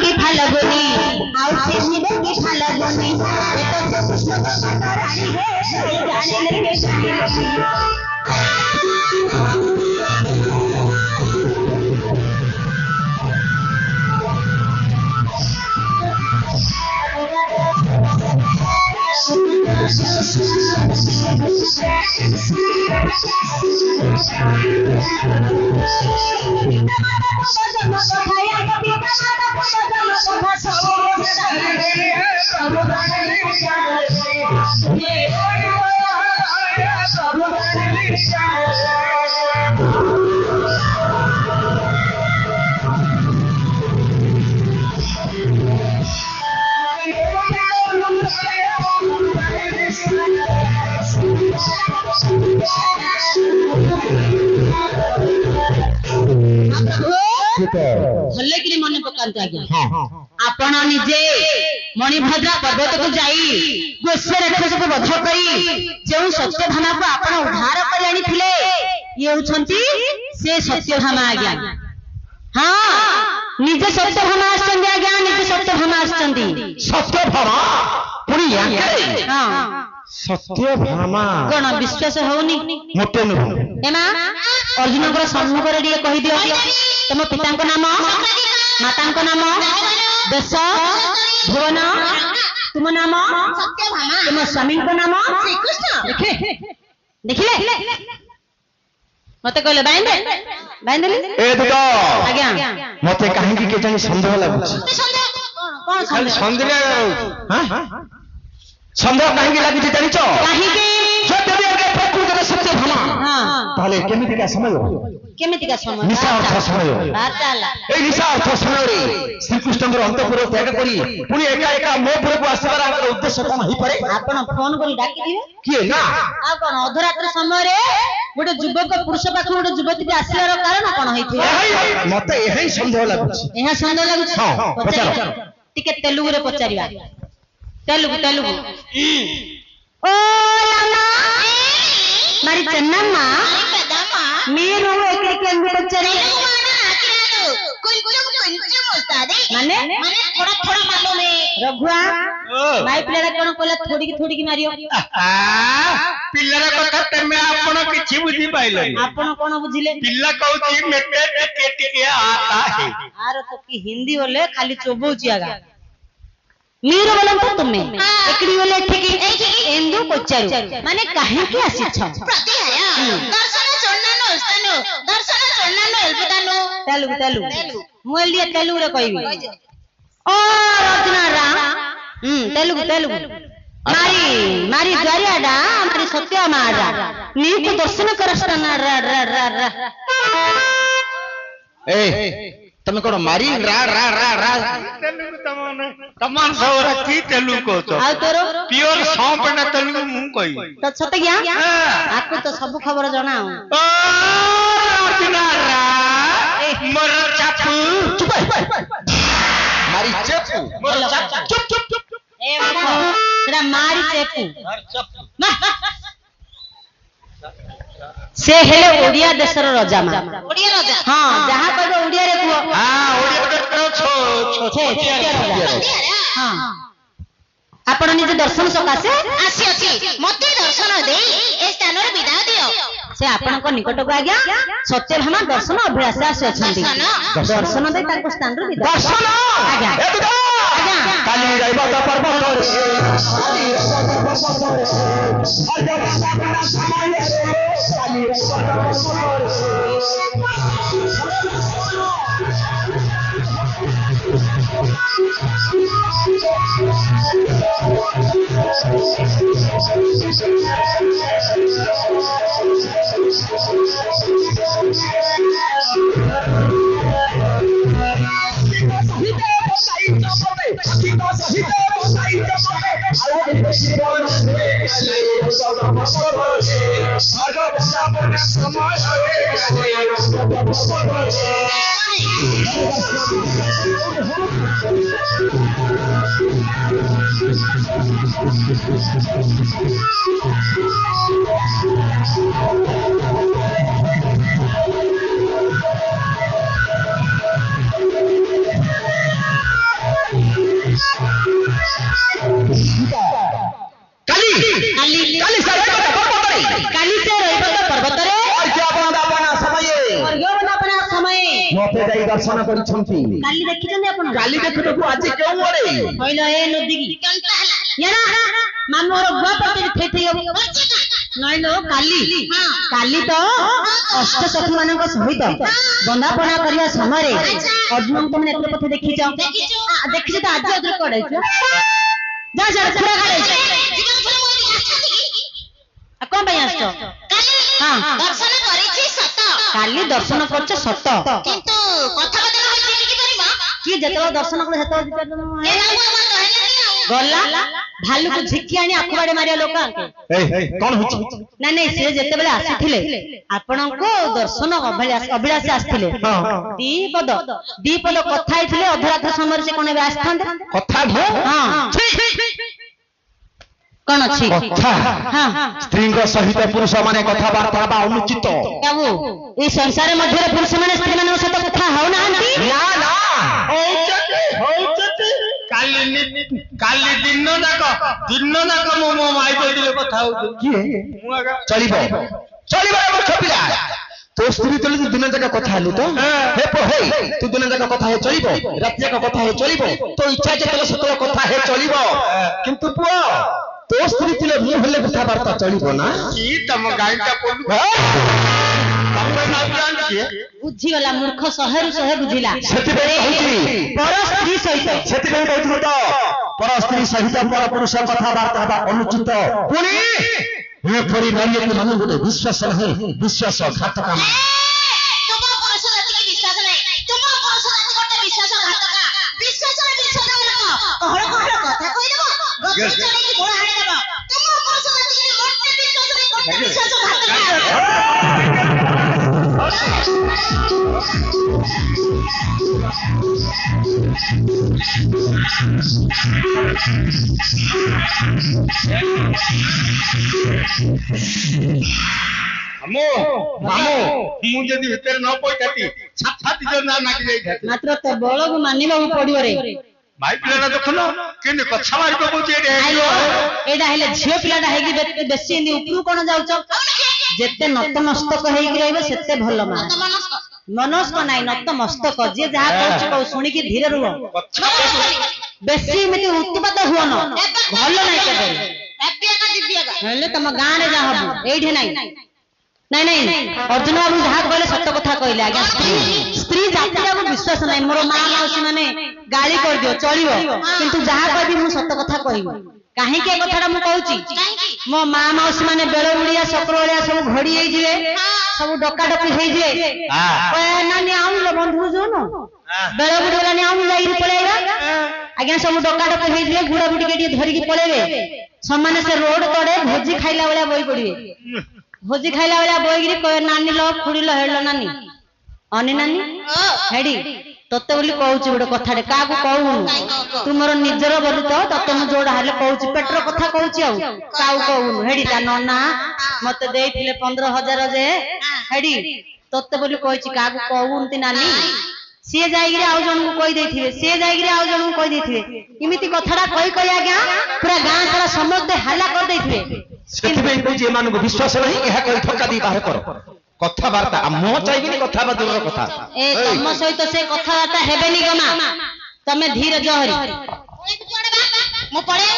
की फालगुनी आउ चिन्हिबे की फालगुनी एक कृष्ण का रानी है जाने लगे भले कि मन पकाते आज्ञा आपण निजे मणिभद्रा पर्वत को जाई गोस्व राक्षस को वध करी जो सत्यभामा को आपण उद्धार कर आनी थिले ये होछंती से सत्यभामा आज्ञा हां निजे सत्यभामा आछंती आज्ञा निजे सत्यभामा आछंती सत्यभामा पुरी याके हां सत्यभामा कोन विश्वास होनी मोटे न एमा अर्जुन को सम्मुख रे दिए कहि दियो तुम पिता को नाम माता को नाम देश भुवन तुम नाम सत्यभामा तुम स्वामी को नाम श्री कृष्ण देखे देखिले मते कहले बांधले ए दुतो आज्ञा मते काहे की के जानी संदेह लागुछ कौन संदेह हां संदेह काहे की लागुछ जानि छ काहे की सत्य के प्रकृति सत्यभामा हां ताले केमिति का समय केमितिका समय निशार्थ समय बाताला ए निशार्थ समय रे श्री कृष्ण अंतपुर त्याग करी पुनी एका एका मोपुर को आसबार उद्देश्य कोन ही परे आपण फोन करी डाकी दिबे किए ना आ कोन अधरात्र समय रे गोटे युवक पुरुष पाख गोटे युवती के आसलार कारण कोन होइथिबे मते एही संदेह लागुछ एहा संदेह लागुछ हां पचार टिके तेलुगु रे पचारिबा तेलुगु ओ लाला मारी चन्नम्मा మీరు ఎక్కడికి ఎందుకు వచ్చారు माने थोड़ा थोड़ा मालूम है रघुआ भाई पिल्ला कोन कोला थोड़ी की मारियो पिल्लार कथा तमे आपण किछि बुझी पाइले आपण कोन बुझिले पिल्ला कहउची मेटे टिके आता है आरो तो की हिंदी बोले खाली चोबौची आगा मीरो बोलन तो तुमे एकड़ी बोले ठीक एंदु पचारु माने काहे की आसी छ प्रतिहाया दर्शन चोन्नानो एल्पदानो तेलुगु मोल दिया तेलुगु रे कहबी ओ रत्नारा तेलुगु मारी द्वारियाडा मारी सत्यमाडा नीको दर्शन करस्ताना रा ए तमे कोन मारी रा रा रा रा तेलुगु तमान सवरा की तेलुगु को तो आ तोरो प्योर सौंपना तेलुगु मु कहि तो छते गया आकु तो सब खबर जणा ओ रत्नारा मोर चापू चुप मारी चापू मोर चापू चुप ए तेरा मारी चापू से हेले ओडिया देशर राजा मा ओडिया राजा हां जहां कहबो ओडिया रे कुओ हां ओडिया रे छो हां आपण निजे दर्शन सकासे आसी मते दर्शन दे ए स्थान रे विदा दियो से आपण को निकट को आज्ञा सत्यभामा दर्शन अभ्यास आसी अछंती दर्शन दे ताको स्थान रे विदा दर्शन आज्ञा आज्ञा काली जाइबा त पर्वत ଦର୍ଶନ କରିଛନ୍ତି କାଲି ଦେଖିଛନ୍ତି ଆପଣ କାଲି ଦେଖୁବାକୁ ଆଜି କେଉଁ ଆଡ଼େ କହିଲ ଏ ନଦୀ କି ମାମୁର ଗୁଆ ପଟେ ଠେଠେଇ ନଇଲ କାଲି ତ ଅଷ୍ଟସଖୀ ମାନଙ୍କ ସହିତ ବନ୍ଦାପନା କରିବା ସମୟରେ ଅର୍ଜୁନଙ୍କୁ ତମେ ନେତ୍ର ପଥେ ଦେଖିଛ ଦେଖିଛ ତ ଆଜି ଅଦ୍ର କଡାଇଛ ଯା ଯା ଛୁରା କଡାଇଛ କଣ ପାଇଁ ଆସିଛ ଦର୍ଶନ କରିଛି ସତ କାଲି ଦର୍ଶନ କରୁଛ ସତ କିନ୍ତୁ କଥାବାର୍ତ୍ତା ହଉଛି କି କରିବ କିଏ ଯେତେବେଳେ ଦର୍ଶନ କଲେ ସେତେବେଳେ ଗଲା ଭାଲୁକୁ ଝିକି ଆଣି ଆଖୁ ବାଡେ ମାରିବା ଲୋକ ଆଙ୍କେ କଣ ହଉଛି ନାଇଁ ନାଇଁ ସେ ଯେତେବେଳେ ଆସିଥିଲେ ଆପଣଙ୍କୁ ଦର୍ଶନ ଅଭିଳାଷୀ ଆସିଥିଲେ ଦିପଦ କଥା ହେଇଥିଲେ ଅଧରାତ୍ର ସମୟରେ ସେ କଣ ଏବେ ଆସିଥାନ୍ତେ କଥା କଣ ଅଛି କଥା ସ୍ତ୍ରୀଙ୍କ ସହିତ ପୁରୁଷ ମାନେ କଥାବାର୍ତ୍ତା ହେବା ଅନୁଚିତ ବାବୁ ଏଇ ସଂସାର ମଧ୍ୟରେ ପୁରୁଷ ମାନେ ସ୍ତ୍ରୀ ମାନଙ୍କ ସହିତ କଥା ହଉନାହାନ୍ତି ନା ନା କାଲି ଦିନ ଯାକ ମୁଁ ମୋ ମାଇ କହିଥିଲେ କଥା ହଉଛି କିଏ ଚଳିବ ଚଳିବ ମୂର୍ଖ ପିଲା ତୋ ସ୍ତ୍ରୀ ତୋ ଦିନ ଯାକ କଥା ହେଲୁ ତ ହେ ହେଇ ତୁ ଦିନ ଯାକ କଥା ହେ ଚଳିବ ରାତି ଯାକ କଥା ହେ ଚଳିବ ତୋ ଇଚ୍ଛା ଯେତେବେଳେ ସେତେବେଳେ କଥା ହେ ଚଳିବ କିନ୍ତୁ ପୁଅ ତୋ ସ୍ତ୍ରୀ ଥିଲେ ମୁଁ ହେଲେ କଥାବାର୍ତ୍ତା ଚଳିବ ନା କି ତମ ଗାଈଟା ପଡୁ ବୁଝିଗଲା ମୂର୍ଖ ଶହେରୁ ଶହେ ବୁଝିଲା ସେଥିପାଇଁ କହୁଛି ପର ସ୍ତ୍ରୀ ସହିତ ସେଥିପାଇଁ କହୁଥିଲୁ ତ ପର ସ୍ତ୍ରୀ ସହିତ ପର ପୁରୁଷ କଥାବାର୍ତ୍ତା ହେବା ଅନୁଚିତ ପୁଣି ଏପରି ନାରୀକୁ ମାନେ ଗୋଟେ ବିଶ୍ୱାସ ନାହିଁ ବିଶ୍ୱାସଘାତକ ତୁମ ପୁରୁଷ ଜାତିକି ବିଶ୍ୱାସ ନାହିଁ ତୁମ ପୁରୁଷ ଜାତି ଗୋଟେ ବିଶ୍ୱାସଘାତକ ବିଶ୍ୱାସରେ ବିଶ୍ୱାସଘାତକ କହଳ କହଳ କଥା କହିଦେବ ଗଛ ଚଢ଼େଇକି ଗୋଡ଼ ହାଣିଦେବ ତୁମ ପୁରୁଷ ଜାତିକି ଗୋଟେ ବିଶ୍ୱାସ ନାହିଁ ଗୋଟେ ମୁଁ ଯଦି ଭିତରେ ନ ପଇଥାନ୍ତି ଛାତି ନାଗି ଯାଇଥାନ୍ତି ମାତ୍ର ତ ବଳକୁ ମାନିବାକୁ ପଡିବ ରେ ଭାଇ ପିଲାଟା ଦେଖୁନ କେମିତି କଥା ମାରି ପକଉଛି ଏଇଟା ହେଲେ ଝିଅ ପିଲାଟା ହେଇକି ବେଶୀ ଏମିତି ଉପରୁ କଣ ଯାଉଛ ଯେତେ ନତମସ୍ତକ ହେଇକି ରହିବ ସେତେ ଭଲ ମା ମନସ୍କ ନାଇଁ ନତମସ୍ତକ ଯିଏ ଯାହା କହୁଛି କହୁ ଶୁଣିକି ଧୀରେ ରୁହ ବେଶୀ ଏମିତି ଉତ୍ପାତ ହୁଅନ ଭଲ ନାଇଁ କେବେ ହେଲେ ତମ ଗାଁରେ ଯାହା ହବ ଏଇଠି ନାଇଁ ନାଇଁ ନାଇଁ ଅର୍ଜୁନ ବାବୁ ଯାହା କହିଲେ ସତ କଥା କହିଲେ ଆଜ୍ଞା ସ୍ତ୍ରୀ ଜାତିଟାକୁ ବିଶ୍ୱାସ ନାହିଁ ମୋର ମା ମାଉସୀ ମାନେ ଗାଳି କରିଦିଅ ଚଳିବ କିନ୍ତୁ ଯାହା କହିବି ମୁଁ ସତ କଥା କହିବି କାହିଁକି ଏ କଥାଟା ମୁଁ କହୁଛି ମୋ ମା ମାଉସୀ ମାନେ ବେଳ ବୁଡିଆ ସକଳ ଭଳିଆ ସବୁ ଘଡି ହେଇଯିବେ ସବୁ ଡକାଡକି ହେଇଯିବେ ନାନୀ ଆଉନ ବନ୍ଧୁ ଯୋଉନ ବେଳ ବୁଡି ଗଲାନି ଆଉନ ଯାଇକି ପଳେଇବା ଆଜ୍ଞା ସବୁ ଡକାଡକି ହେଇଯିବେ ବୁଢା ବୁଢୀ ଟିକେ ଧରିକି ପଳେଇବେ ସମାନେ ସେ ରୋଡ ତଳେ ଭୋଜି ଖାଇଲା ଭଳିଆ ବହି ପଡିବେ ଭୋଜି ଖାଇଲା ଭଳିଆ ବହିକିରି କହେ ନାନୀ ଲ ଖୁଡିଲ ହେଡ ନାନୀ ଅନି ନାନୀ ହେଡି ତତେ ବୋଲି କହୁଛି ଗୋଟେ କଥାଟେ କାହାକୁ କହୁନୁ ତୁ ମୋର ନିଜର ବୋଲି ତ ତତେ ମୁଁ ଯୋଉଟା ହେଲେ କହୁଛି ପେଟର କଥା କହୁଛି ଆଉ କାହାକୁ କହୁନୁ ହେଡି ତା ନନା ମତେ ଦେଇଥିଲେ 15,000 ଯେ ହେଡି ତତେ ବୋଲି କହିଛି କାହାକୁ କହୁନ୍ତି ନାନୀ ସିଏ ଯାଇକିରି ଆଉ ଜଣଙ୍କୁ କହିଦେଇଥିବେ ସିଏ ଯାଇକିରି ଆଉ ଜଣଙ୍କୁ କହିଦେଇଥିବେ ଏମିତି କଥାଟା କହି ଆଜ୍ଞା ପୁରା ଗାଁ ସାରା ସମସ୍ତେ ହାଲା କରିଦେଇଥିବେ ସେଥିପାଇଁ କହୁଛି ଏମାନଙ୍କୁ ବିଶ୍ୱାସ ନାହିଁ ଏହା କହି ଠକା ଦେଇ ବାହାର କର କଥାବାର୍ତ୍ତା ମୁଁ ଚାହିଁବିନି କଥାବାର୍ତ୍ତା ଦୂରର କଥା ଏ ତମ ସହିତ ସେ କଥାବାର୍ତ୍ତା ହେବେନି ଗମା ତମେ ଧୀରେ ଜହରି ମୁଁ ପଳେଇ